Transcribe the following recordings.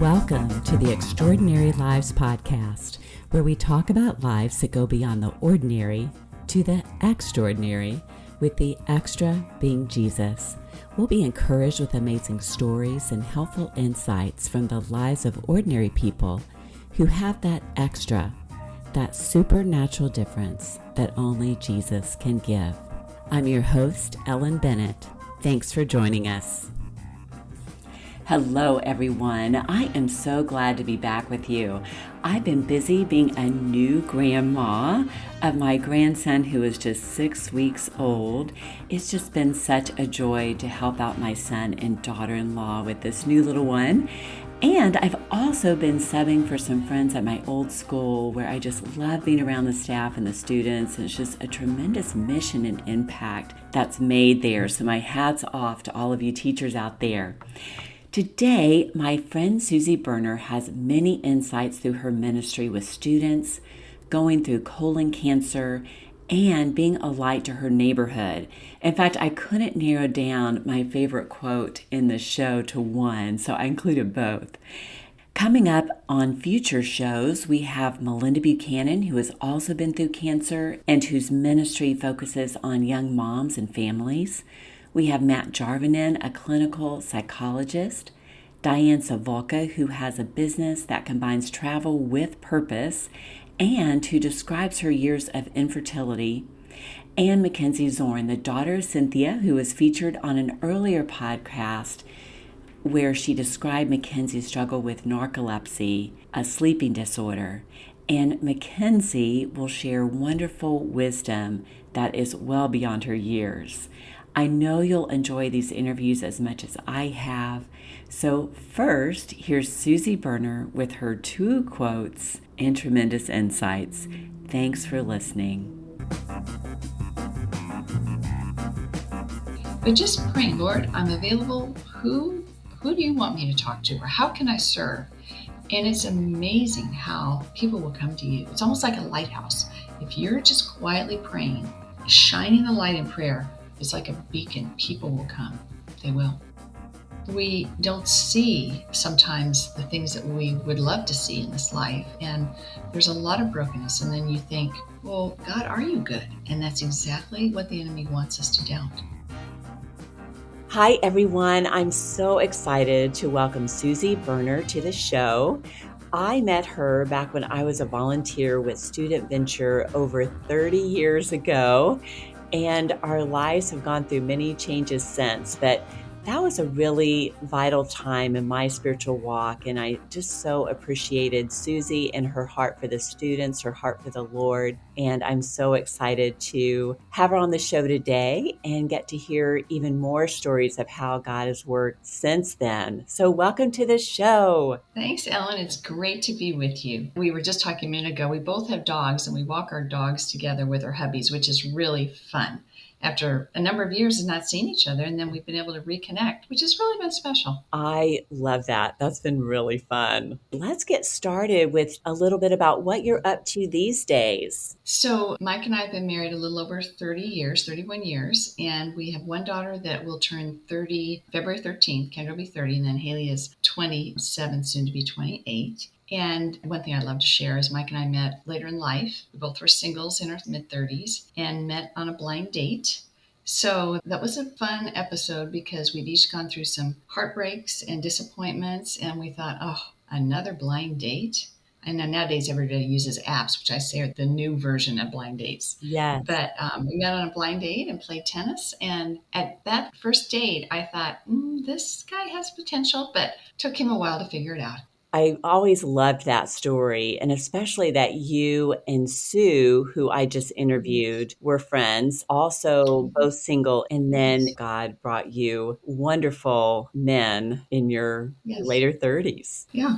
Welcome to the Extraordinary Lives podcast, where we talk about lives that go beyond the ordinary to the extraordinary, with the extra being Jesus. We'll be encouraged with amazing stories and helpful insights from the lives of ordinary people who have that extra, that supernatural difference that only Jesus can give. I'm your host, Ellen Bennett. Thanks for joining us. Hello, everyone. I am so glad to be back with you. I've been busy being a new grandma of my grandson who is just 6 weeks old. It's just been such a joy to help out my son and daughter-in-law with this new little one. And I've also been subbing for some friends at my old school where I just love being around the staff and the students. And it's just a tremendous mission and impact that's made there. So my hat's off to all of you teachers out there. Today, my friend Susie Berner has many insights through her ministry with students, going through colon cancer, and being a light to her neighborhood. In fact, I couldn't narrow down my favorite quote in the show to one, so I included both. Coming up on future shows, we have Melinda Buchanan, who has also been through cancer and whose ministry focuses on young moms and families. We have Matt Jarvinen, a clinical psychologist, Diane Savolka, who has a business that combines travel with purpose and who describes her years of infertility, and Mackenzie Zorn, the daughter of Cynthia, who was featured on an earlier podcast where she described Mackenzie's struggle with narcolepsy, a sleeping disorder. And Mackenzie will share wonderful wisdom that is well beyond her years. I know you'll enjoy these interviews as much as I have. So first, here's Susie Berner with her 2 quotes and tremendous insights. Thanks for listening. But just pray, Lord, I'm available. Who do you want me to talk to, or how can I serve? And it's amazing how people will come to you. It's almost like a lighthouse. If you're just quietly praying, shining the light in prayer, it's like a beacon. People will come. They will. We don't see sometimes the things that we would love to see in this life. And there's a lot of brokenness. And then you think, well, God, are you good? And that's exactly what the enemy wants us to doubt. Hi, everyone. I'm so excited to welcome Susie Berner to the show. I met her back when I was a volunteer with Student Venture over 30 years ago, and our lives have gone through many changes since, but that was a really vital time in my spiritual walk, and I just so appreciated Susie and her heart for the students, her heart for the Lord, and I'm so excited to have her on the show today and get to hear even more stories of how God has worked since then. So welcome to the show. Thanks, Ellen. It's great to be with you. We were just talking a minute ago. We both have dogs, and we walk our dogs together with our hubbies, which is really fun. After a number of years of not seeing each other, and then we've been able to reconnect, which has really been special. I love that. That's been really fun. Let's get started with a little bit about what you're up to these days. So Mike and I have been married a little over 30 years, 31 years, and we have one daughter that will turn 30 February 13th. Kendra will be 30, and then Haley is 27, soon to be 28. And one thing I'd love to share is Mike and I met later in life. We both were singles in our mid-30s and met on a blind date. So that was a fun episode because we'd each gone through some heartbreaks and disappointments, and we thought, oh, another blind date? And then nowadays everybody uses apps, which I say are the new version of blind dates. Yes. But we met on a blind date and played tennis. And at that first date, I thought, this guy has potential, but took him a while to figure it out. I always loved that story, and especially that you and Sue, who I just interviewed, were friends, also both single, and then God brought you wonderful men in your later 30s. Yeah.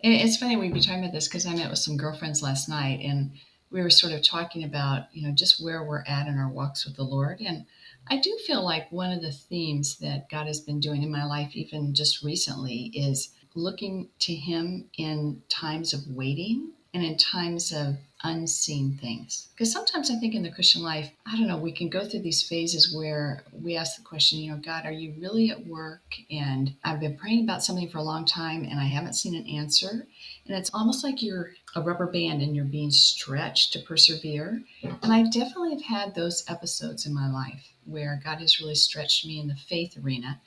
And it's funny we'd be talking about this because I met with some girlfriends last night, and we were sort of talking about, just where we're at in our walks with the Lord. And I do feel like one of the themes that God has been doing in my life, even just recently, is looking to him in times of waiting and in times of unseen things. Because sometimes I think in the Christian life, I don't know, we can go through these phases where we ask the question, God, are you really at work? And I've been praying about something for a long time and I haven't seen an answer. And it's almost like you're a rubber band and you're being stretched to persevere. And I definitely have had those episodes in my life where God has really stretched me in the faith arena.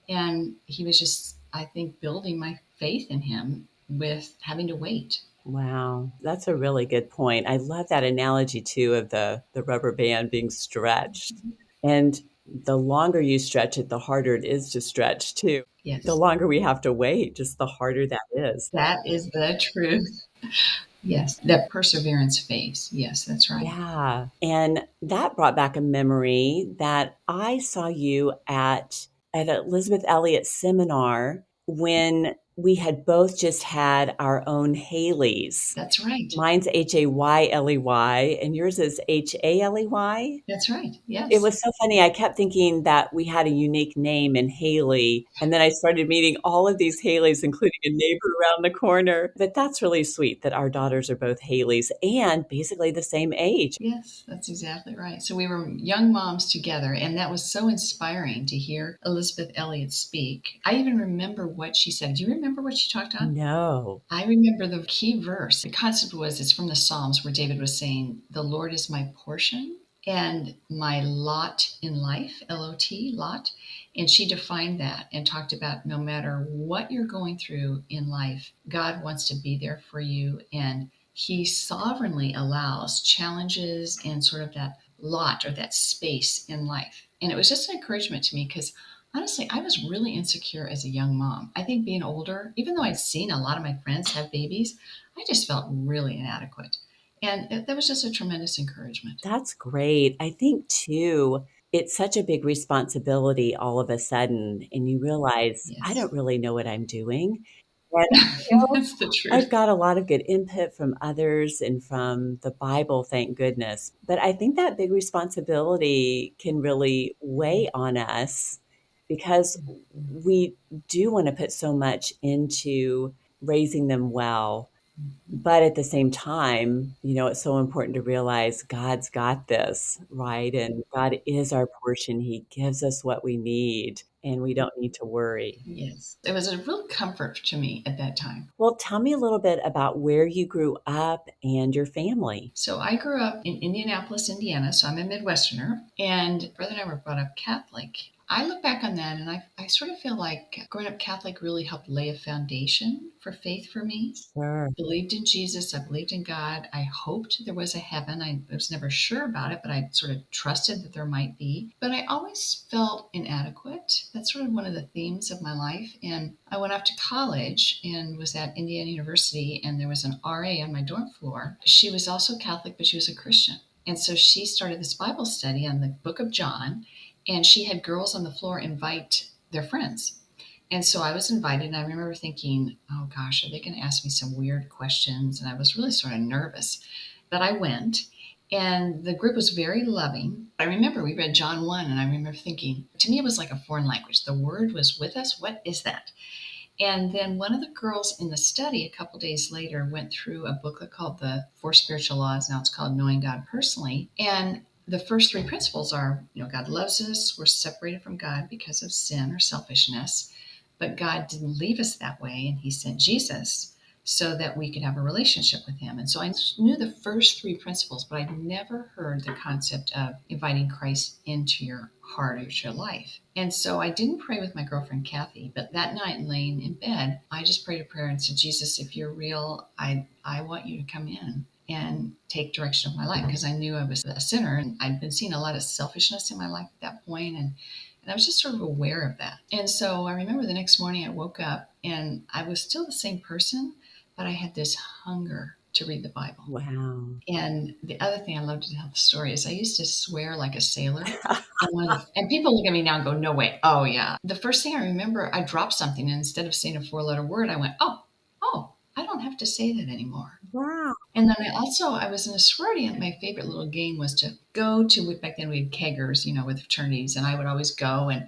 And He was just, I think, building my faith in Him with having to wait. Wow, that's a really good point. I love that analogy too of the rubber band being stretched. And the longer you stretch it, the harder it is to stretch too. The Yes, longer we have to wait, just the harder that is. that is the truth. Yes, that perseverance phase. Yes, that's right. Yeah. And that brought back a memory that I saw you at Elizabeth Elliot's seminar when we had both just had our own Haleys. That's right. Mine's Hayley and yours is Haley. That's right. It Yes. was so funny. I kept thinking that we had a unique name in Haley, and then I started meeting all of these Haleys, including a neighbor around the corner. But that's really sweet that our daughters are both Haleys and basically the same age. Yes, that's exactly right. So we were young moms together, and that was so inspiring to hear Elizabeth Elliot speak. I even remember what she said. Do you remember what she talked on? No. I remember the key verse. The concept was it's from the Psalms where David was saying, "The Lord is my portion and my lot in life," LOT, lot. And she defined that and talked about no matter what you're going through in life, God wants to be there for you. And He sovereignly allows challenges and sort of that lot or that space in life. And it was just an encouragement to me because honestly, I was really insecure as a young mom. I think being older, even though I'd seen a lot of my friends have babies, I just felt really inadequate. And that was just a tremendous encouragement. That's great. I think too, it's such a big responsibility all of a sudden, and you realize, I Yes. don't really know what I'm doing. And, you know, That's the I've truth. got a lot of good input from others and from the Bible, thank goodness. But I think that big responsibility can really weigh on us because we do want to put so much into raising them well. But at the same time, it's so important to realize God's got this, right? And God is our portion. He gives us what we need, and we don't need to worry. Yes. It was a real comfort to me at that time. Well, tell me a little bit about where you grew up and your family. So I grew up in Indianapolis, Indiana. So I'm a Midwesterner. And brother and I were brought up Catholic. I look back on that and I sort of feel like growing up Catholic really helped lay a foundation for faith for me. Sure. Believed in Jesus. I believed in God. I hoped there was a heaven. I was never sure about it, but I sort of trusted that there might be. But I always felt inadequate. That's sort of one of the themes of my life. And I went off to college and was at Indiana University, and there was an RA on my dorm floor. She was also Catholic, but she was a Christian. And so she started this Bible study on the book of John, and she had girls on the floor invite their friends. And so I was invited, and I remember thinking, oh gosh, are they going to ask me some weird questions? And I was really sort of nervous. But I went, and the group was very loving. I remember we read John 1, and I remember thinking, to me, it was like a foreign language. The word was with us. What is that? And then one of the girls in the study a couple days later went through a booklet called The Four Spiritual Laws. Now it's called Knowing God Personally. And the first three principles are, God loves us. We're separated from God because of sin or selfishness. But God didn't leave us that way, and He sent Jesus so that we could have a relationship with Him. And so I knew the first three principles, but I'd never heard the concept of inviting Christ into your heart or your life. And so I didn't pray with my girlfriend Kathy, but that night, laying in bed, I just prayed a prayer and said, Jesus, if you're real, I want you to come in and take direction of my life, because I knew I was a sinner and I'd been seeing a lot of selfishness in my life at that point, and I was just sort of aware of that. And so I remember the next morning I woke up and I was still the same person, but I had this hunger to read the Bible. Wow. And the other thing I love to tell the story is I used to swear like a sailor. And people look at me now and go, no way. Oh, yeah. The first thing I remember, I dropped something, and instead of saying a four-letter word, I went, oh, I don't have to say that anymore. Wow. And then I was in a sorority, and my favorite little game was to go to, back then we had keggers, with fraternities, and I would always go and,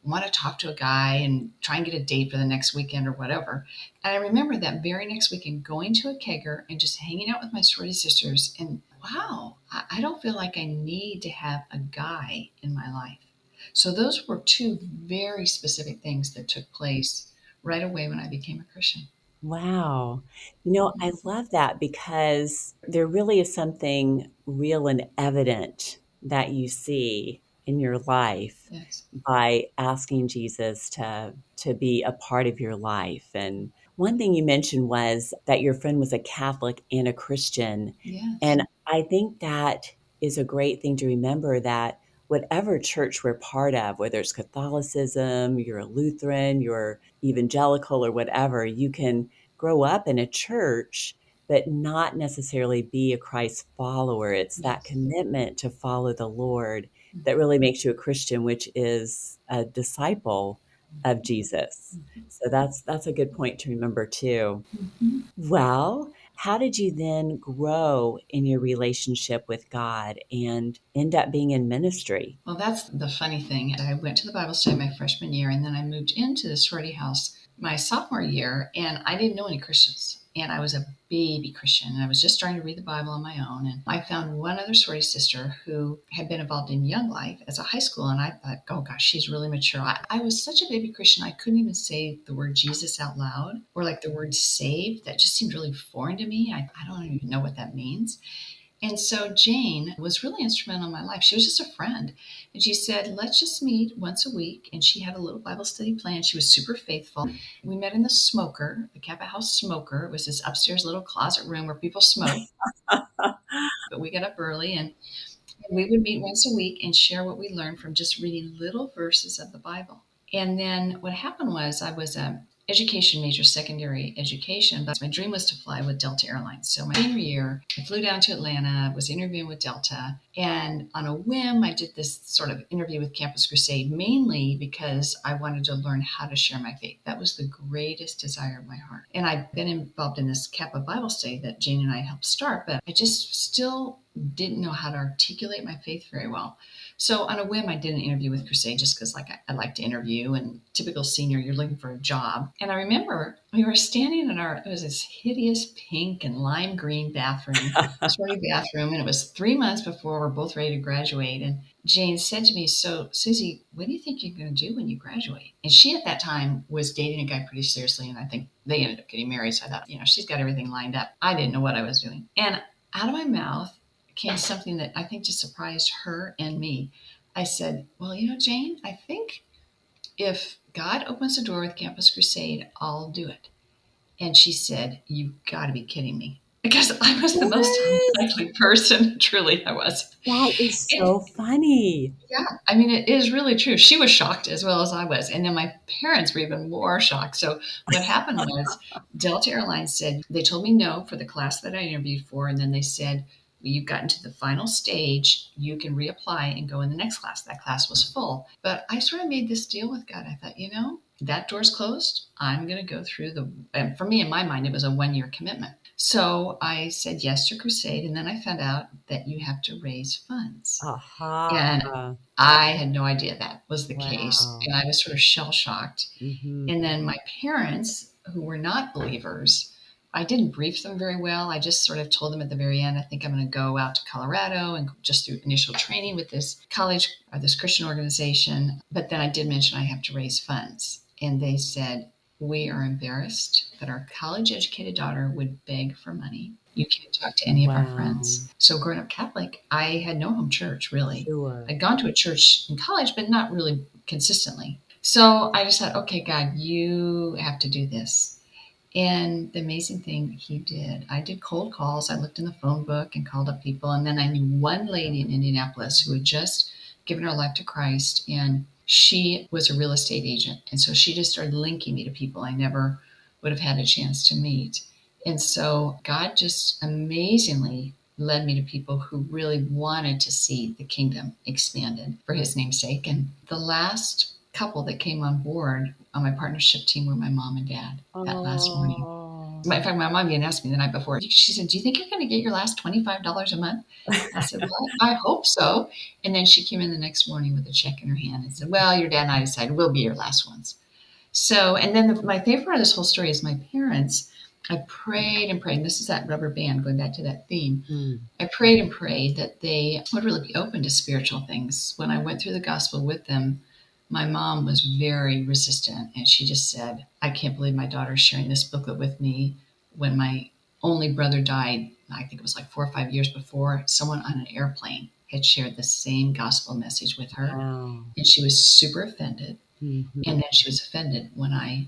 want to talk to a guy and try and get a date for the next weekend or whatever. And I remember that very next weekend going to a kegger and just hanging out with my sorority sisters. And wow, I don't feel like I need to have a guy in my life. So those were two very specific things that took place right away when I became a Christian. Wow. I love that because there really is something real and evident that you see in your life Yes. by asking Jesus to be a part of your life. And one thing you mentioned was that your friend was a Catholic and a Christian. Yes. And I think that is a great thing to remember, that whatever church we're part of, whether it's Catholicism, you're a Lutheran, you're evangelical or whatever, you can grow up in a church but not necessarily be a Christ follower. It's that Yes. commitment to follow the Lord that Mhm. really makes you a Christian, which is a disciple of Jesus. So that's a good point to remember too. Mhm. Well, how did you then grow in your relationship with God and end up being in ministry? Well, that's the funny thing. I went to the Bible study my freshman year, and then I moved into the sorority house my sophomore year, and I didn't know any Christians. And I was a baby Christian, and I was just starting to read the Bible on my own. And I found one other sorority sister who had been involved in Young Life as a high school, and I thought, oh gosh, she's really mature. I was such a baby Christian, I couldn't even say the word Jesus out loud, or like the word saved. That just seemed really foreign to me. I don't even know what that means. And so Jane was really instrumental in my life. She was just a friend. And she said, let's just meet once a week. And she had a little Bible study plan. She was super faithful. We met in the smoker, the Kappa House smoker. It was this upstairs little closet room where people smoke. But we got up early and we would meet once a week and share what we learned from just reading little verses of the Bible. And then what happened was I was a education major, secondary education, but my dream was to fly with Delta Airlines. So my senior year, I flew down to Atlanta, was interviewing with Delta, and on a whim, I did this sort of interview with Campus Crusade, mainly because I wanted to learn how to share my faith. That was the greatest desire of my heart. And I've been involved in this Kappa Bible study that Jane and I helped start, but I just still didn't know how to articulate my faith very well. So on a whim, I did an interview with Crusade just because, like, I like to interview. And typical senior, you're looking for a job. And I remember we were standing in it was this hideous pink and lime green bathroom, sorority bathroom, and it was 3 months before we're both ready to graduate. And Jane said to me, "So, Susie, what do you think you're going to do when you graduate?" And she, at that time, was dating a guy pretty seriously, and I think they ended up getting married. So I thought, she's got everything lined up. I didn't know what I was doing. And out of my mouth came something that I think just surprised her and me. I said, well, Jane, I think if God opens the door with Campus Crusade, I'll do it. And she said, you've got to be kidding me. Because I was the most What? unlikely person. Truly, I was. That is And so funny. yeah, I mean, it is really true. She was shocked as well as I was. And then my parents were even more shocked. So what happened was Delta Airlines said, they told me no for the class that I interviewed for. And then they said, well, you've gotten to the final stage. You can reapply and go in the next class. That class was full. But I sort of made this deal with God. I thought, that door's closed. I'm going to go through and for me, in my mind, it was a 1 year commitment. So I said yes to Crusade. And then I found out that you have to raise funds. And Aha. I had no idea that was the case. Wow. And I was sort of shell shocked. Mhm. And then my parents, who were not believers, I didn't brief them very well. I just sort of told them at the very end, I think I'm going to go out to Colorado and just do initial training with this college or this Christian organization. But then I did mention I have to raise funds. And they said, we are embarrassed that our college educated daughter would beg for money. You can't talk to any of our Wow. friends. So growing up Catholic, I had no home church really. Sure. I'd gone to a church in college, but not really consistently. So I just thought, okay, God, you have to do this. And the amazing thing he did, I did cold calls. I looked in the phone book and called up people. And then I knew one lady in Indianapolis who had just given her life to Christ. And she was a real estate agent. And so she just started linking me to people I never would have had a chance to meet. And so God just amazingly led me to people who really wanted to see the kingdom expanded for his name's sake. And the last couple that came on board on my partnership team were my mom and dad that last morning. Oh. In fact, my mom even asked me the night before. She said, "Do you think you're going to get your last $25 a month?" I said, "Well, I hope so." And then she came in the next morning with a check in her hand and said, "Well, your dad and I decided we'll be your last ones." So, and then my favorite part of this whole story is my parents. I prayed and prayed. And this is that rubber band, going back to that theme. Mm. I prayed and prayed that they would really be open to spiritual things. When I went through the gospel with them, my mom was very resistant, and she just said, "I can't believe my daughter's sharing this booklet with me when my only brother died. I think it was like 4 or 5 years before. Someone on an airplane had shared the same gospel message with her, Wow. and she was super offended. Mhm. And then she was offended when I,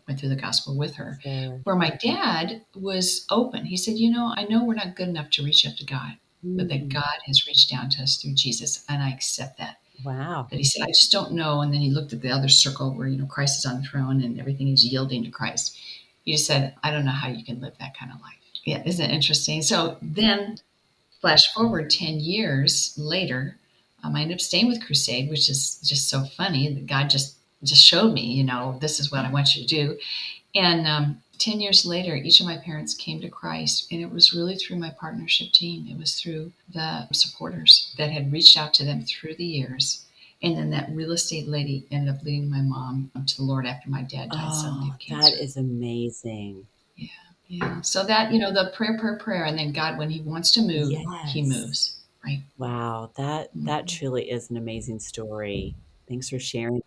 went through the gospel with her. Sure. Where my dad was open. He said, I know we're not good enough to reach up to God, but that Mm. God has reached down to us through Jesus, and I accept that." Wow. But he said, "I just don't know." And then he looked at the other circle where, Christ is on the throne and everything is yielding to Christ. He just said, "I don't know how you can live that kind of life." Yeah, isn't it interesting? So then, flash forward 10 years later, I ended up staying with Crusade, which is just so funny. God just showed me, this is what I want you to do. And 10 years later, each of my parents came to Christ, and it was really through my partnership team. It was through the supporters that had reached out to them through the years. And then that real estate lady ended up leading my mom to the Lord after my dad died suddenly Oh, of that cancer. is amazing. Yeah, yeah. So that, the prayer, prayer, prayer, and then God, when He wants to move, He Yes. moves, right? Wow, that Mhm. truly is an amazing story. Thanks for sharing.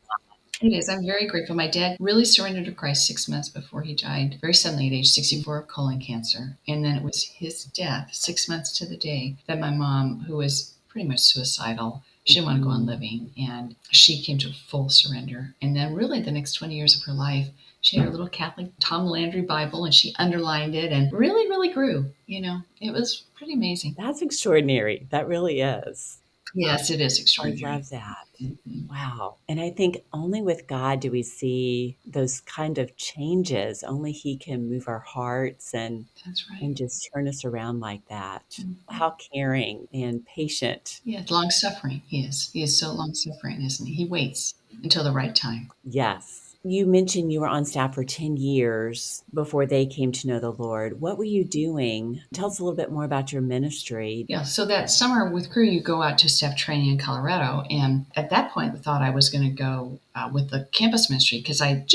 It is. I'm very grateful. My dad really surrendered to Christ 6 months before he died, very suddenly at age 64 of colon cancer. And then it was his death, 6 months to the day, that my mom, who was pretty much suicidal, she didn't want to go on Mhm. living, and she came to full surrender. And then, really, the next 20 years of her life, she had her little Catholic Tom Landry Bible, and she underlined it and really, really grew. It was pretty amazing. That's extraordinary. That really is. Yes, it is I extraordinary. love that. Mhm. Wow. And I think only with God do we see those kind of changes. Only He can move our hearts That's right. and just turn us around like that. Mhm. How caring and patient. Yeah, long suffering. He is. He is so long suffering, isn't he? He waits until the right time. Yes. You mentioned you were on staff for 10 years before they came to know the Lord. What were you doing? Tell us a little bit more about your ministry. Yeah, so that summer with Crew, you go out to staff training in Colorado, and at that point, I thought I was going to go with the campus ministry because I've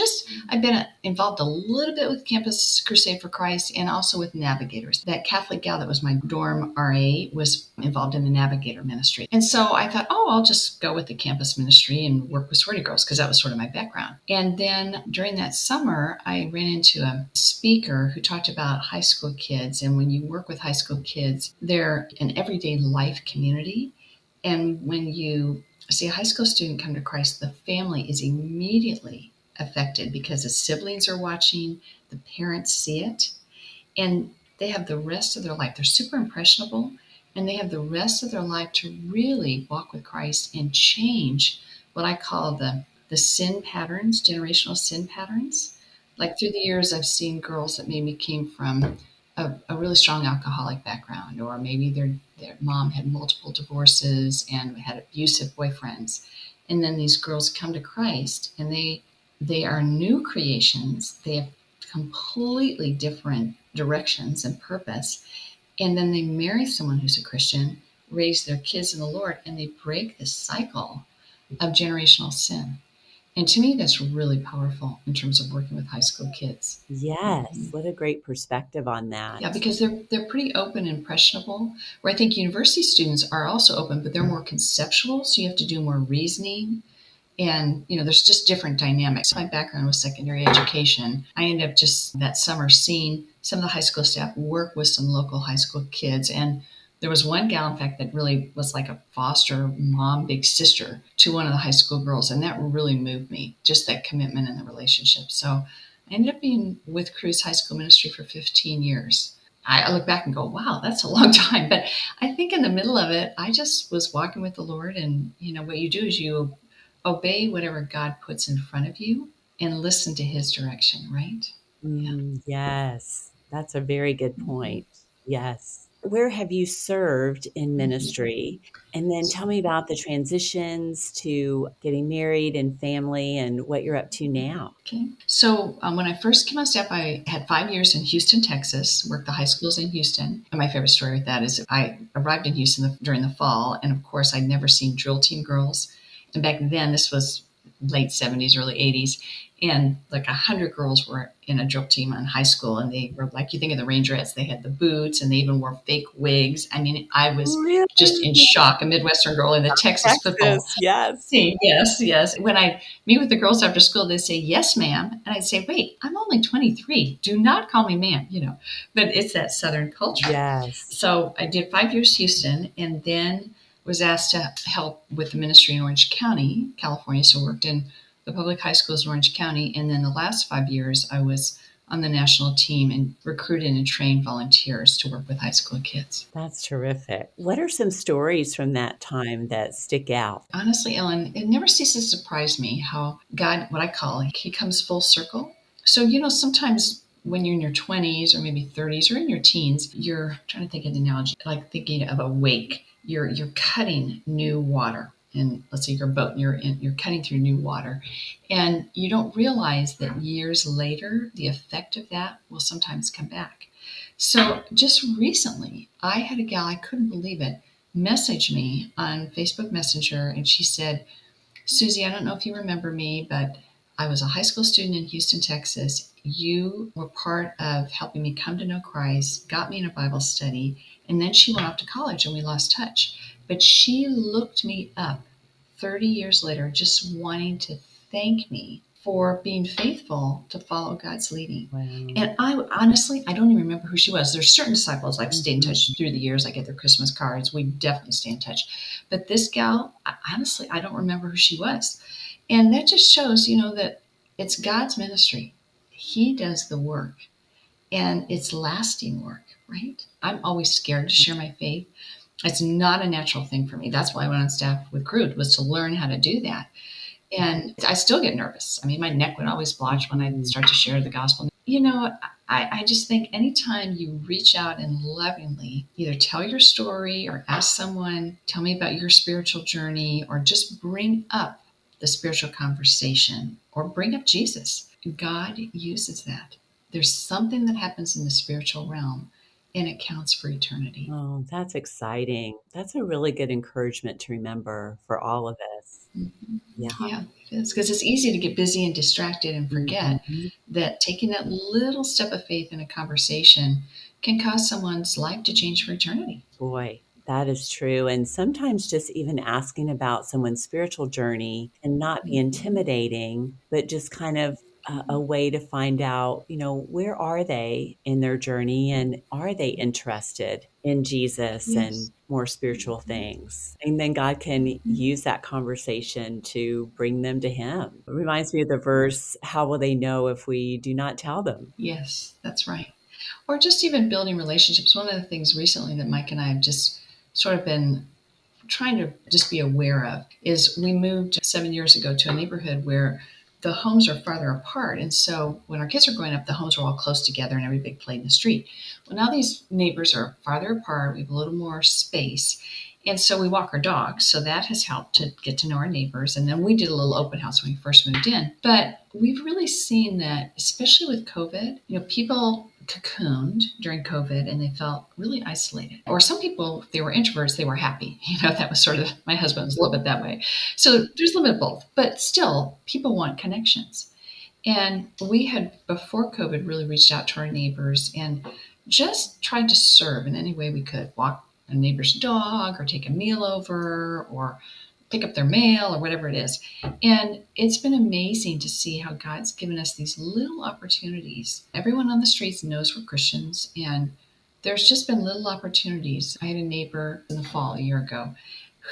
been involved a little bit with Campus Crusade for Christ and also with Navigators. That Catholic gal that was my dorm RA was involved in the Navigator ministry, and so I thought, oh, I'll just go with the campus ministry and work with sorority girls because that was sort of my background. And then during that summer, I ran into a speaker who talked about high school kids, and when you work with high school kids, they're an everyday life community. And when you see a high school student come to Christ, the family is immediately affected because the siblings are watching, the parents see it, and they have the rest of their life. They're super impressionable, and they have the rest of their life to really walk with Christ and change what I call the sin patterns, generational sin patterns. Like through the years, I've seen girls that maybe came from a really strong alcoholic background, or maybe their mom had multiple divorces and had abusive boyfriends. And then these girls come to Christ, and they are new creations. They have completely different directions and purpose. And then they marry someone who's a Christian, raise their kids in the Lord, and they break this cycle of generational sin. And to me, that's really powerful in terms of working with high school kids. Yes, Mhm. what a great perspective on Yeah, that. because they're pretty open and impressionable. Where I think university students are also open, but they're more conceptual, so you have to do more reasoning. And, there's just different dynamics. My background was secondary education. I ended up just that summer seeing some of the high school staff work with some local high school kids. And there was one gal, in fact, that really was like a foster mom, big sister to one of the high school girls. And that really moved me, just that commitment in the relationship. So I ended up being with Cruise High School Ministry for 15 years. I look back and go, wow, that's a long time. But I think in the middle of it, I just was walking with the Lord. And, what you do is you obey whatever God puts in front of you and listen to His direction, right? Yeah. Yes, that's a very good Mhm. point. Yes. Where have you served in ministry? And then tell me about the transitions to getting married and family and what you're up to now. Okay. So when I first came on staff, I had 5 years in Houston, Texas, worked the high schools in Houston. And my favorite story with that is I arrived in Houston during the fall. And of course, I'd never seen drill team girls. And back then, this was late 70s, early 80s. And like 100 girls were in a drill team in high school. And they were like, you think of the Rangerettes, they had the boots and they even wore fake wigs. I mean, I was Really? just in shock, a Midwestern girl in the Texas football Texas, yes. team. Yes, yes. When I meet with the girls after school, they say, yes, ma'am. And I'd say, wait, I'm only 23. Do not call me ma'am, but it's that Southern culture. Yes. So I did 5 years Houston and then was asked to help with the ministry in Orange County, California. So worked in the public high schools in Orange County. And then the last 5 years, I was on the national team and recruited and trained volunteers to work with high school kids. That's terrific. What are some stories from that time that stick out? Honestly, Ellen, it never ceases to surprise me how God, what I call, he comes full circle. So, sometimes when you're in your 20s or maybe 30s or in your teens, you're trying to think of the analogy, like thinking of a wake. You're cutting new water. And let's say your boat, you're cutting through new water. And you don't realize that years later, the effect of that will sometimes come back. So just recently, I had a gal, I couldn't believe it, message me on Facebook Messenger, and she said, Susie, I don't know if you remember me, but I was a high school student in Houston, Texas. You were part of helping me come to know Christ, got me in a Bible study, and then she went off to college and we lost touch. But she looked me up 30 years later, just wanting to thank me for being faithful to follow God's leading. Wow. And I don't even remember who she was. There's certain disciples I've stayed in touch through the years. I get their Christmas cards. We definitely stay in touch. But this gal, honestly, I don't remember who she was. And that just shows, that it's God's ministry. He does the work and it's lasting work, right? I'm always scared to share my faith. It's not a natural thing for me. That's why I went on staff with Crude, was to learn how to do that. And I still get nervous. I mean, my neck would always blotch when I start to share the gospel. I just think anytime you reach out and lovingly either tell your story or ask someone, tell me about your spiritual journey, or just bring up the spiritual conversation or bring up Jesus, God uses that. There's something that happens in the spiritual realm and it counts for eternity. Oh, that's exciting. That's a really good encouragement to remember for all of us. Mm-hmm. Yeah. Yeah, it is, because it's easy to get busy and distracted and forget Mhm. that taking that little step of faith in a conversation can cause someone's life to change for eternity. Boy, that is true. And sometimes just even asking about someone's spiritual journey and not be Mhm. intimidating, but just kind of a way to find out, where are they in their journey and are they interested in Jesus Yes. and more spiritual things? And then God can Mhm. use that conversation to bring them to Him. It reminds me of the verse, how will they know if we do not tell them? Yes, that's right. Or just even building relationships. One of the things recently that Mike and I have just sort of been trying to just be aware of is we moved 7 years ago to a neighborhood where the homes are farther apart. And so when our kids are growing up, the homes were all close together and everybody played in the street. Well, now these neighbors are farther apart. We have a little more space. And so we walk our dogs. So that has helped to get to know our neighbors. And then we did a little open house when we first moved in. But we've really seen that, especially with COVID, people cocooned during COVID and they felt really isolated. Or some people, if they were introverts, they were happy. That was sort of, my husband was a little bit that way. So there's a little bit of both. But still, people want connections. And we had, before COVID, really reached out to our neighbors and just tried to serve in any way we could. Walk a neighbor's dog or take a meal over or pick up their mail or whatever it is. And it's been amazing to see how God's given us these little opportunities. Everyone on the streets knows we're Christians, and there's just been little opportunities. I had a neighbor in the fall a year ago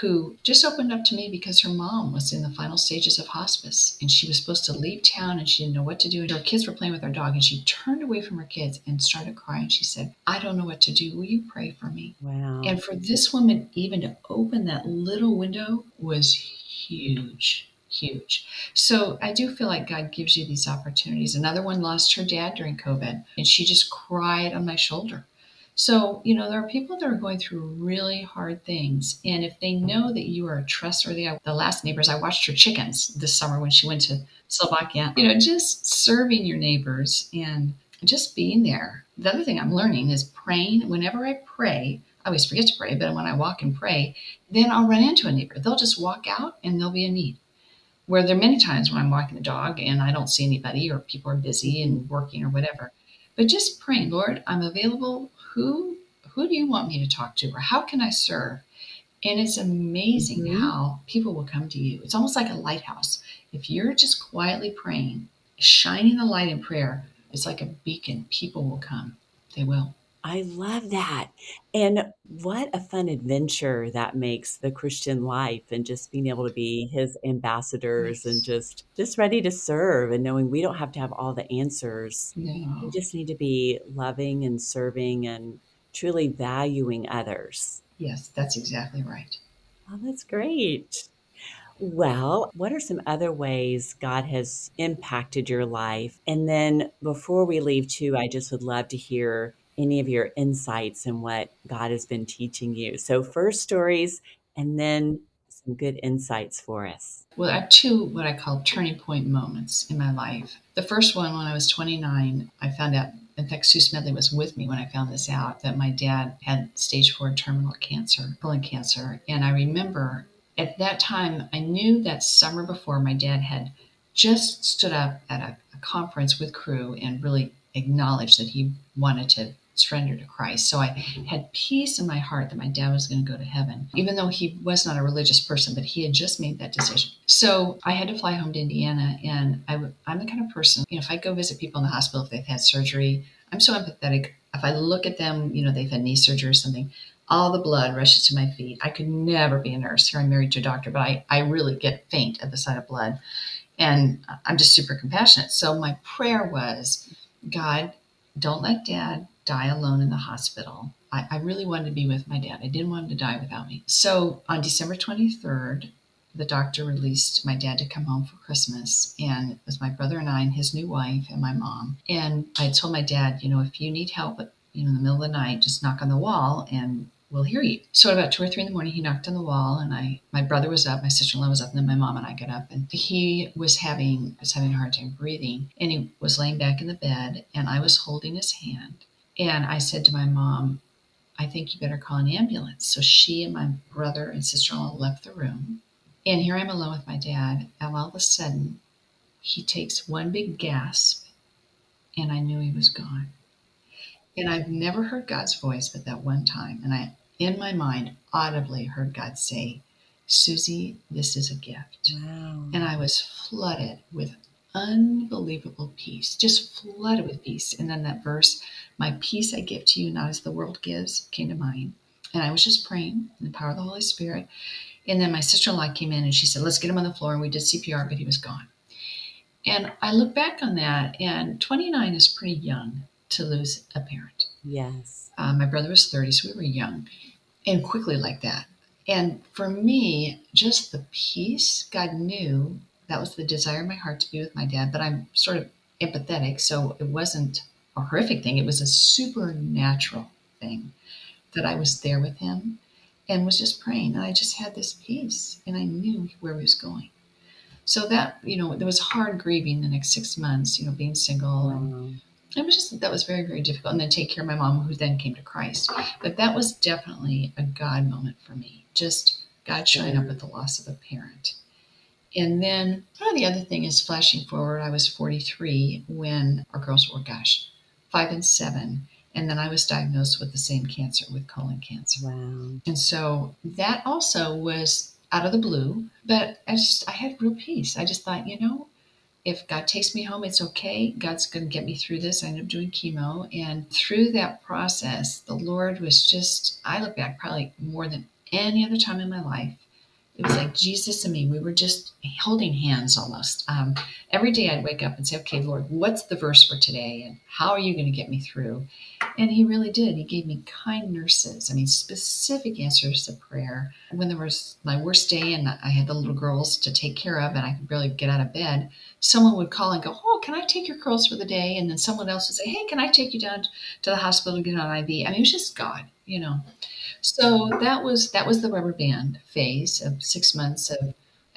who just opened up to me because her mom was in the final stages of hospice and she was supposed to leave town and she didn't know what to do. And her kids were playing with her dog and she turned away from her kids and started crying. She said, I don't know what to do. Will you pray for me? Wow. And for this woman even to open that little window was huge, huge. So I do feel like God gives you these opportunities. Another one lost her dad during COVID and she just cried on my shoulder. So, there are people that are going through really hard things. And if they know that you are trustworthy, the last neighbors, I watched her chickens this summer when she went to Slovakia, just serving your neighbors and just being there. The other thing I'm learning is praying. Whenever I pray, I always forget to pray, but when I walk and pray, then I'll run into a neighbor. They'll just walk out and they'll be in need. Where there are many times when I'm walking the dog and I don't see anybody or people are busy and working or whatever. But just praying, Lord, I'm available. Who do you want me to talk to, or how can I serve? And it's amazing Mhm. how people will come to you. It's almost like a lighthouse. If you're just quietly praying, shining the light in prayer, it's like a beacon. People will come. They will. I love that. And what a fun adventure that makes the Christian life and just being able to be his ambassadors and Yes. just ready to serve and knowing we don't have to have all the answers. We No. just need to be loving and serving and truly valuing others. Yes, that's exactly right. Oh, that's great. Well, what are some other ways God has impacted your life? And then before we leave too, I just would love to hear any of your insights and what God has been teaching you. So first stories and then some good insights for us. Well, I have two what I call turning point moments in my life. The first one, when I was 29, I found out, in fact, Sue Smedley was with me when I found this out, that my dad had stage 4 terminal cancer, colon cancer. And I remember at that time, I knew that summer before, my dad had just stood up at a conference with crew and really acknowledged that he wanted to surrender to Christ. So I had peace in my heart that my dad was going to go to heaven, even though he was not a religious person, but he had just made that decision. So I had to fly home to Indiana, and I'm the kind of person, if I go visit people in the hospital, if they've had surgery, I'm so empathetic. If I look at them, they've had knee surgery or something, all the blood rushes to my feet. I could never be a nurse. Here I'm married to a doctor, but I really get faint at the sight of blood. And I'm just super compassionate. So my prayer was, God, don't let dad die alone in the hospital. I really wanted to be with my dad. I didn't want him to die without me. So on December 23rd, the doctor released my dad to come home for Christmas. And it was my brother and I and his new wife and my mom. And I told my dad, if you need help in the middle of the night, just knock on the wall and we'll hear you. So at about 2 or 3 in the morning, he knocked on the wall, and my brother was up, my sister-in-law was up, and then my mom and I got up, and he was having a hard time breathing, and he was laying back in the bed, and I was holding his hand, and I said to my mom, I think you better call an ambulance. So she and my brother and sister-in-law left the room, and here I'm alone with my dad, and all of a sudden, he takes one big gasp, and I knew he was gone. And I've never heard God's voice but that one time. And I, in my mind, audibly heard God say, Susie, this is a gift. Wow. And I was flooded with unbelievable peace, just flooded with peace. And then that verse, my peace I give to you, not as the world gives, came to mind. And I was just praying in the power of the Holy Spirit. And then my sister-in-law came in and she said, let's get him on the floor. And we did CPR, but he was gone. And I look back on that, and 29 is pretty young to lose a parent. Yes. My brother was 30, so we were young, and quickly like that. And for me, just the peace, God knew that was the desire in my heart to be with my dad, but I'm sort of empathetic, so it wasn't a horrific thing. It was a supernatural thing that I was there with him and was just praying. And I just had this peace, and I knew where he was going. So that, there was hard grieving the next 6 months, being single, and Wow. it was just that was very, very difficult. And then take care of my mom, who then came to Christ. But that was definitely a God moment for me. Just God showing up Sure. with the loss of a parent. And then the other thing is flashing forward. I was 43 when our girls were, 5 and 7. And then I was diagnosed with the same cancer, with colon cancer. Wow. And so that also was out of the blue. But I had real peace. I just thought, if God takes me home, it's okay. God's going to get me through this. I ended up doing chemo. And through that process, the Lord was just, I look back probably more than any other time in my life, It was like Jesus and me. We were just holding hands almost. Every day I'd wake up and say, okay, Lord, what's the verse for today? And how are you going to get me through? And he really did. He gave me kind nurses. I mean, specific answers to prayer. When there was my worst day and I had the little girls to take care of and I could barely get out of bed, someone would call and go, oh, can I take your girls for the day? And then someone else would say, hey, can I take you down to the hospital and get on IV? I mean, it was just God, you know. So that was the rubber band phase of 6 months of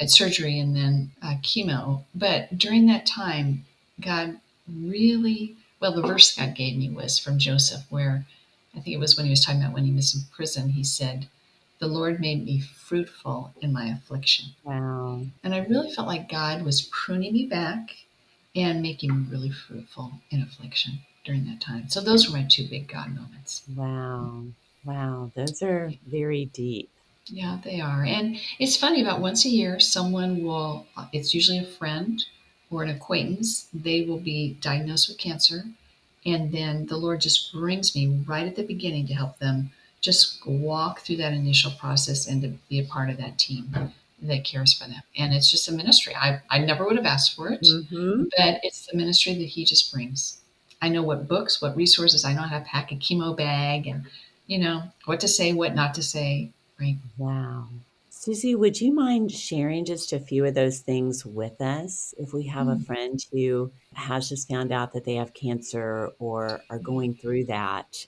surgery and then chemo. But during that time, God really well. The verse God gave me was from Joseph, where I think it was when he was talking about when he was in prison. He said, "The Lord made me fruitful in my affliction," Wow. and I really felt like God was pruning me back and making me really fruitful in affliction during that time. So those were my two big God moments. Wow. Wow. Those are very deep. Yeah, they are. And it's funny about once a year, someone will, it's usually a friend or an acquaintance, they will be diagnosed with cancer. And then the Lord just brings me right at the beginning to help them just walk through that initial process and to be a part of that team that cares for them. And it's just a ministry. I never would have asked for it, Mm-hmm. but it's the ministry that He just brings. I know what books, what resources, I know how to pack a chemo bag and, what to say, what not to say, right? Wow. Susie, would you mind sharing just a few of those things with us? If we have a Mm, friend who has just found out that they have cancer or are going through that,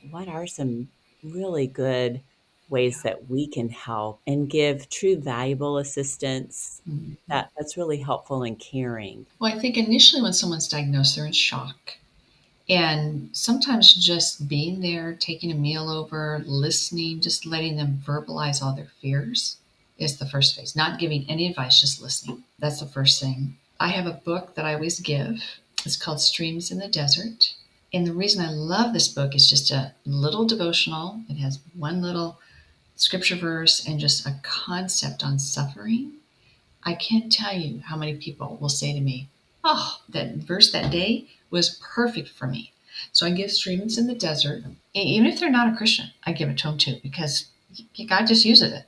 what are some really good ways yeah. that we can help and give true valuable assistance Mhm. that's really helpful and caring? Well, I think initially when someone's diagnosed, they're in shock. And sometimes just being there, taking a meal over, listening, just letting them verbalize all their fears is the first phase. Not giving any advice, just listening. That's the first thing. I have a book that I always give. It's called Streams in the Desert. And the reason I love this book is just a little devotional. It has one little scripture verse and just a concept on suffering. I can't tell you how many people will say to me, oh, that verse that day was perfect for me. So I give Streams in the Desert, even if they're not a Christian, I give it to them too, because God just uses it.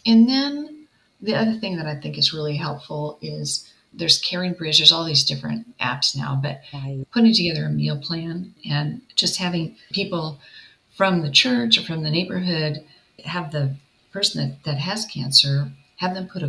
And then the other thing that I think is really helpful is there's Caring Bridge. There's all these different apps now, but Right. putting together a meal plan and just having people from the church or from the neighborhood have the person that has cancer, have them put a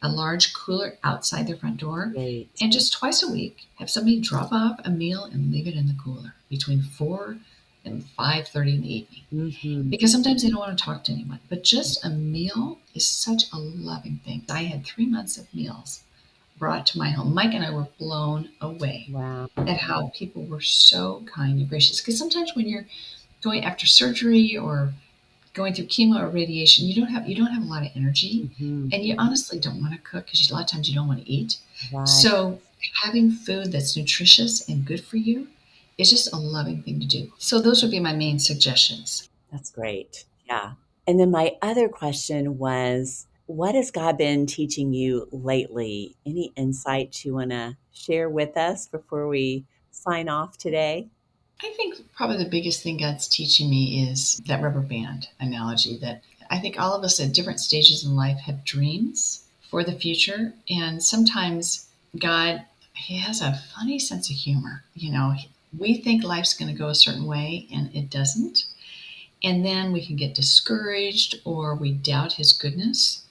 large cooler outside their front door, Great. and just twice a week have somebody drop off a meal and leave it in the cooler between 4 and 5:30 in the evening. Mm-hmm. Because sometimes they don't want to talk to anyone, but just a meal is such a loving thing. I had 3 months of meals brought to my home. Mike and I were blown away Wow. at how people were so kind and gracious. Because sometimes when you're going after surgery or going through chemo or radiation, you don't have a lot of energy, Mm-hmm. and you honestly don't want to cook because a lot of times you don't want to eat. Right. So having food that's nutritious and good for you is just a loving thing to do. So those would be my main suggestions. That's great. Yeah. And then my other question was, what has God been teaching you lately? Any insights you want to share with us before we sign off today? I think probably the biggest thing God's teaching me is that rubber band analogy, that I think all of us at different stages in life have dreams for the future. And sometimes God, He has a funny sense of humor. We think life's going to go a certain way and it doesn't. And then we can get discouraged or we doubt His goodness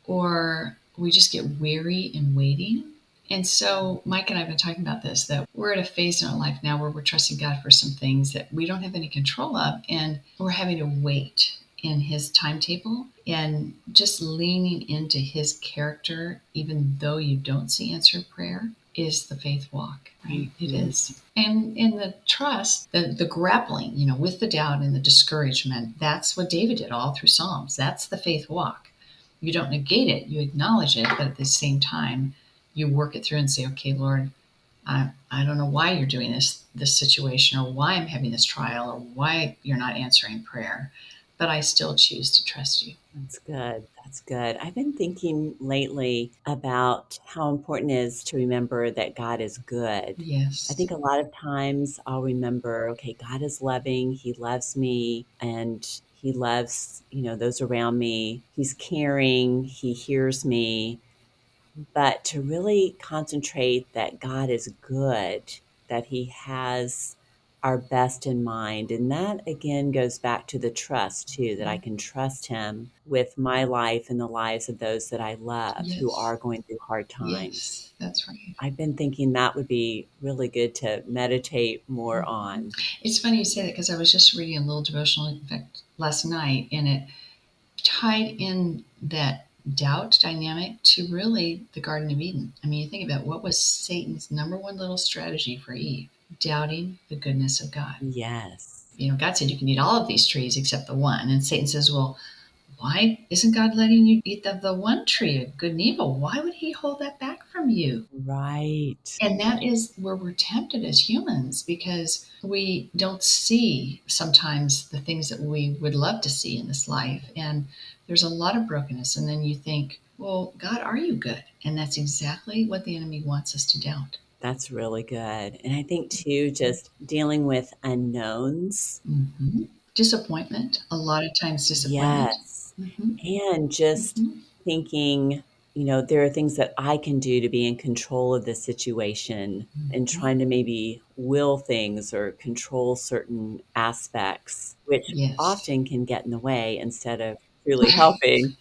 or we just get weary in waiting. And so Mike and I have been talking about this, that we're at a phase in our life now where we're trusting God for some things that we don't have any control of, and we're having to wait in His timetable and just leaning into His character, even though you don't see answered prayer, is the faith walk, right? It Mhm. is. And in the trust, the grappling, with the doubt and the discouragement, that's what David did all through Psalms. That's the faith walk. You don't negate it, you acknowledge it, but at the same time, you work it through and say, okay, Lord, I don't know why you're doing this situation or why I'm having this trial or why you're not answering prayer, but I still choose to trust you. That's good. That's good. I've been thinking lately about how important it is to remember that God is good. I Yes. think a lot of times I'll remember, okay, God is loving, He loves me, and He loves, those around me. He's caring. He hears me. But to really concentrate that God is good, that He has our best in mind. And that again goes back to the trust too, that I can trust Him with my life and the lives of those that I love who Yes. are going through hard times. Yes, that's right. I've been thinking that would be really good to meditate more on. It's funny you say that because I was just reading a little devotional, in fact, last night, and it tied in that doubt dynamic to really the Garden of Eden. I mean, you think about what was Satan's number one little strategy for Eve? Doubting the goodness of God. Yes. God said you can eat all of these trees except the one. And Satan says, well, why isn't God letting you eat of the one tree of good and evil? Why would He hold that back from you? Right. And that is where we're tempted as humans because we don't see sometimes the things that we would love to see in this life. And there's a lot of brokenness. And then you think, well, God, are you good? And that's exactly what the enemy wants us to doubt. That's really good. And I think too, just dealing with unknowns. Mm-hmm. Disappointment, a lot of times disappointment. Yes. Mm-hmm. And just Mm-hmm. thinking, there are things that I can do to be in control of the situation and Mm-hmm. trying to maybe will things or control certain aspects, which Yes. often can get in the way instead of truly helping.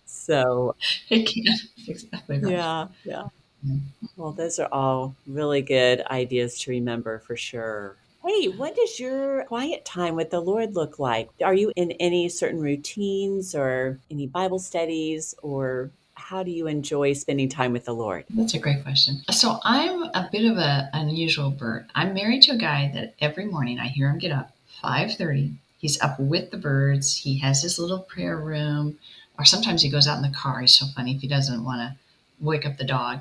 So, It can. Exactly right. yeah, yeah. Mm-hmm. Well, those are all really good ideas to remember for sure. Hey, what does your quiet time with the Lord look like? Are you in any certain routines or any Bible studies, or how do you enjoy spending time with the Lord? That's a great question. So I'm a bit of an unusual bird. I'm married to a guy that every morning I hear him get up 5:30. He's up with the birds. He has his little prayer room, or sometimes he goes out in the car. He's so funny if he doesn't want to wake up the dog.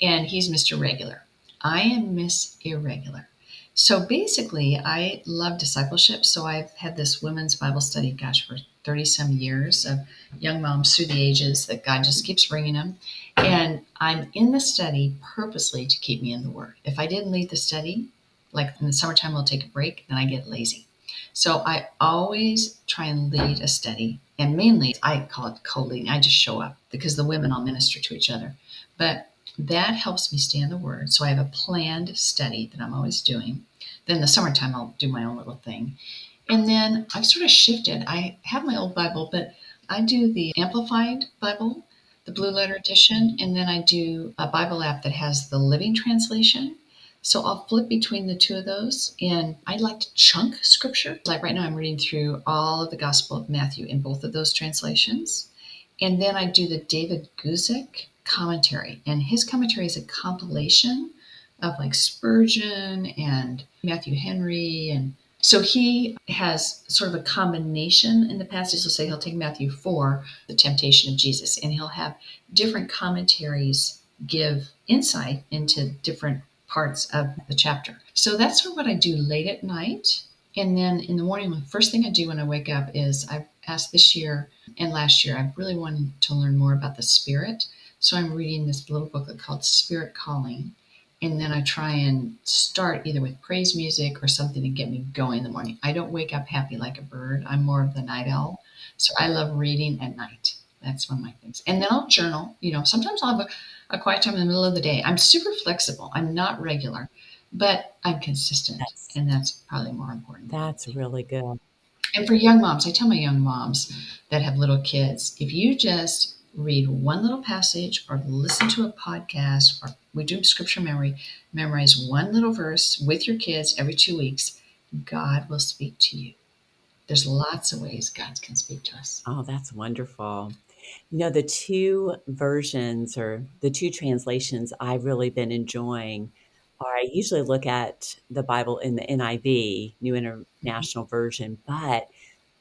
And he's Mr. Regular. I am Miss Irregular. So basically, I love discipleship. So I've had this women's Bible study, gosh, for 30 some years of young moms through the ages that God just keeps bringing them. And I'm in the study purposely to keep me in the Word. If I didn't lead the study, like in the summertime, I'll take a break, then I get lazy. So I always try and lead a study. And mainly, I call it co leading. I just show up because the women all minister to each other. But that helps me stay in the Word. So I have a planned study that I'm always doing. Then the summertime, I'll do my own little thing. And then I've sort of shifted. I have my old Bible, but I do the Amplified Bible, the Blue Letter Edition, and then I do a Bible app that has the Living Translation. So I'll flip between the two of those. And I like to chunk scripture. Like right now, I'm reading through all of the Gospel of Matthew in both of those translations. And then I do the David Guzik commentary. And his commentary is a compilation of like Spurgeon and Matthew Henry. And so he has sort of a combination in the passage. He'll say he'll take Matthew 4, the temptation of Jesus, and he'll have different commentaries give insight into different parts of the chapter. So that's sort of what I do late at night. And then in the morning, the first thing I do when I wake up is I've asked this year and last year, I really wanted to learn more about the Spirit. So I'm reading this little booklet called Spirit Calling. And then I try and start either with praise music or something to get me going in the morning. I don't wake up happy like a bird. I'm more of the night owl. So I love reading at night. That's one of my things. And then I'll journal. Sometimes I'll have a quiet time in the middle of the day. I'm super flexible. I'm not regular, but I'm consistent. That's And that's probably more important than that's anything. really good. And for young moms, I tell my young moms that have little kids, if you just read one little passage or listen to a podcast or we do scripture memory, memorize one little verse with your kids every 2 weeks, God will speak to you. There's lots of ways God can speak to us. Oh, that's wonderful. The two versions or the two translations I've really been enjoying are I usually look at the Bible in the NIV, New International Version, but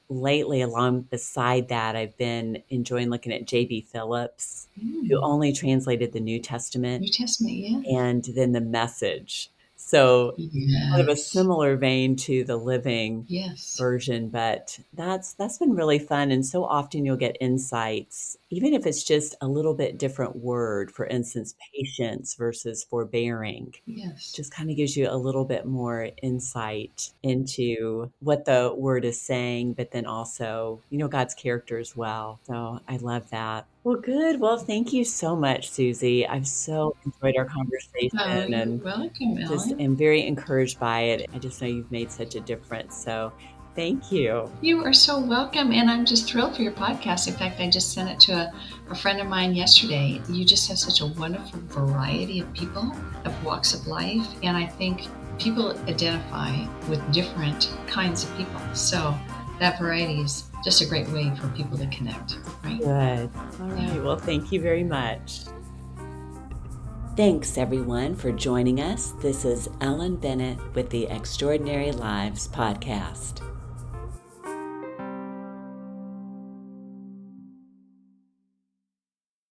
lately, along beside that, I've been enjoying looking at J.B. Phillips, who Mm. only translated the New New Testament Testament, yeah. and then the Message. So kind of a Yes. similar vein to the living Yes. version, but that's been really fun. And so often you'll get insights, even if it's just a little bit different word. For instance, patience versus forbearing Yes. just kind of gives you a little bit more insight into what the word is saying, but then also, God's character as well. So I love that. Well, good. Well, thank you so much, Susie. I've so enjoyed our Oh, conversation you're and welcome, just Ellen. am very encouraged by it. I just know you've made such a difference. So thank you. You are so welcome, and I'm just thrilled for your podcast. In fact, I just sent it to a friend of mine yesterday. You just have such a wonderful variety of people, of walks of life, and I think people identify with different kinds of people. So that variety is just a great way for people to connect, right? Good. All Yeah. right. Well, thank you very much. Thanks, everyone, for joining us. This is Ellen Bennett with the Extraordinary Lives podcast.